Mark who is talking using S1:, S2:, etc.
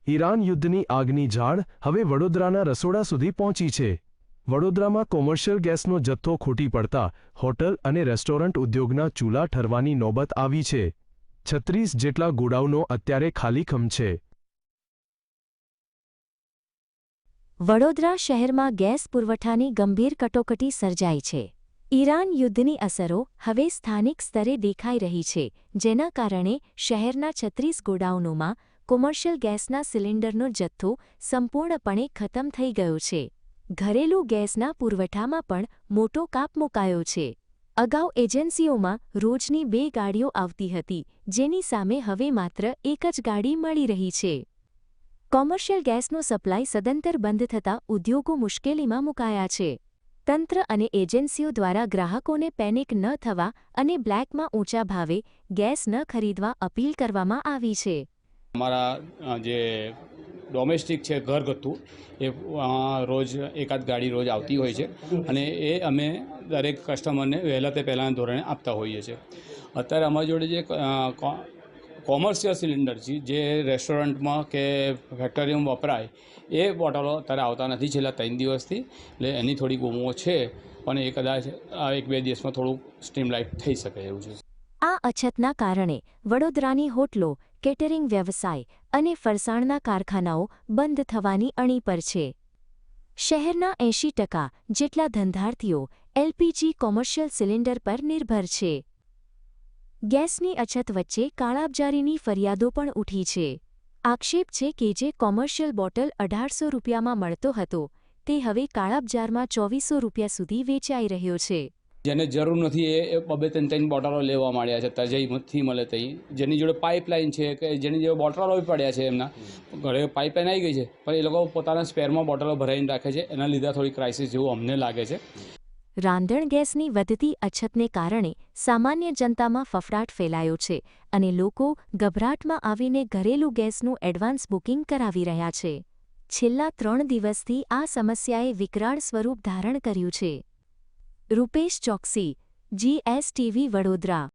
S1: Iran યુદ્ધની આગની ઝાડ હવે વડોદરાના રસોડા સુધી પહોંચી છે। વડોદરામાં કોમર્શિયલ ગેસનો જથ્થો ખૂટી પડતા હોટલ અને રેસ્ટોરન્ટ ઉદ્યોગના ચૂલા ઠરવાની નોબત આવી છે। 36 જેટલા ગોડાઉનો અત્યારે ખાલીખમ છે।
S2: વડોદરા શહેરમાં ગેસ પુરવઠાની ગંભીર કટોકટી સર્જાઈ છે। ઈરાન યુદ્ધની અસરો હવે સ્થાનિક સ્તરે દેખાઈ રહી છે, જેના કારણે શહેરના 36 ગોડાઉનોમાં કોમર્શિયલ ગેસના સિલિન્ડરનો જથ્થો સંપૂર્ણપણે ખતમ થઈ ગયો છે। ઘરેલું ગેસના પુરવઠામાં પણ મોટો કાપ મુકાયો છે। અગાઉ એજન્સીઓમાં રોજની 2 ગાડીઓ આવતી હતી, જેની સામે હવે માત્ર 1 જ ગાડી મળી રહી છે। કોમર્શિયલ ગેસનો સપ્લાય સદંતર બંધ થતાં ઉદ્યોગો મુશ્કેલીમાં મુકાયા છે। તંત્ર અને એજન્સીઓ દ્વારા ગ્રાહકોને પેનિક ન થવા અને બ્લેકમાં ઊંચા ભાવે ગેસ ન ખરીદવા અપીલ કરવામાં આવી છે।
S3: हमारा जे डोमेस्टिक है घरगथ्थु ए रोज एकाद गाड़ी रोज आती होय छे अने ए अमे दरेक कस्टमर ने वहेला ते पहला धोरणे आपता होईए छे। अत्यारे अमारी जोड़े जे कॉमर्शियल सिलिंडर छे जे रेस्टोरंट में के फैक्टरी में वपराय ए बोटलो अत्यारे आवता नथी छेल्ला 3 दिवसथी, એટલે એની થોડી ગુમો છે પણ એ કદાચ 1-2 દિવસમાં થોડું સ્ટ્રીમલાઇન થઈ શકે એવું છે।
S2: આ અછતના કારણે વડોદરાની હોટલો, કેટરિંગ વ્યવસાય અને ફરસાણના કારખાનાઓ બંધ થવાની અણી પર છે। શહેરના 80% જેટલા ધંધાર્થીઓ એલપીજી કોમર્શિયલ સિલિન્ડર પર નિર્ભર છે। ગેસની અછત વચ્ચે કાળાબજારીની ફરિયાદો પણ ઉઠી છે। આક્ષેપ છે કે જે કોમર્શિયલ બોટલ 1800 રૂપિયામાં મળતો હતો, તે હવે કાળાબજારમાં 2400 રૂપિયા સુધી વેચાઈ રહ્યો છે।
S3: જેને જરૂર નથી એ 2-3 બોટલો લેવા માંડ્યા છે, ત્યાં જઈ નથી મળે ત્યાં જેની જોડે પાઇપલાઇન છે કે જેની જોડે બોટલો બી પડ્યા છે, એમના ઘરે પાઇપલાઇન આવી ગઈ છે પણ એ લોકો પોતાના સ્પેરમાં બોટલો ભરાઈને રાખે છે, એના લીધે થોડી ક્રાઇસિસ જેવું અમને લાગે છે।
S2: રાંધણ ગેસની વધતી અછતને કારણે સામાન્ય જનતામાં ફફડાટ ફેલાયો છે અને લોકો ગભરાટમાં આવીને ઘરેલું ગેસનું એડવાન્સ બુકિંગ કરાવી રહ્યા છે। છેલ્લા 3 દિવસથી આ સમસ્યાએ વિકરાળ સ્વરૂપ ધારણ કર્યું છે। રૂપેશ ચોકસી, GSTV વડોદરા।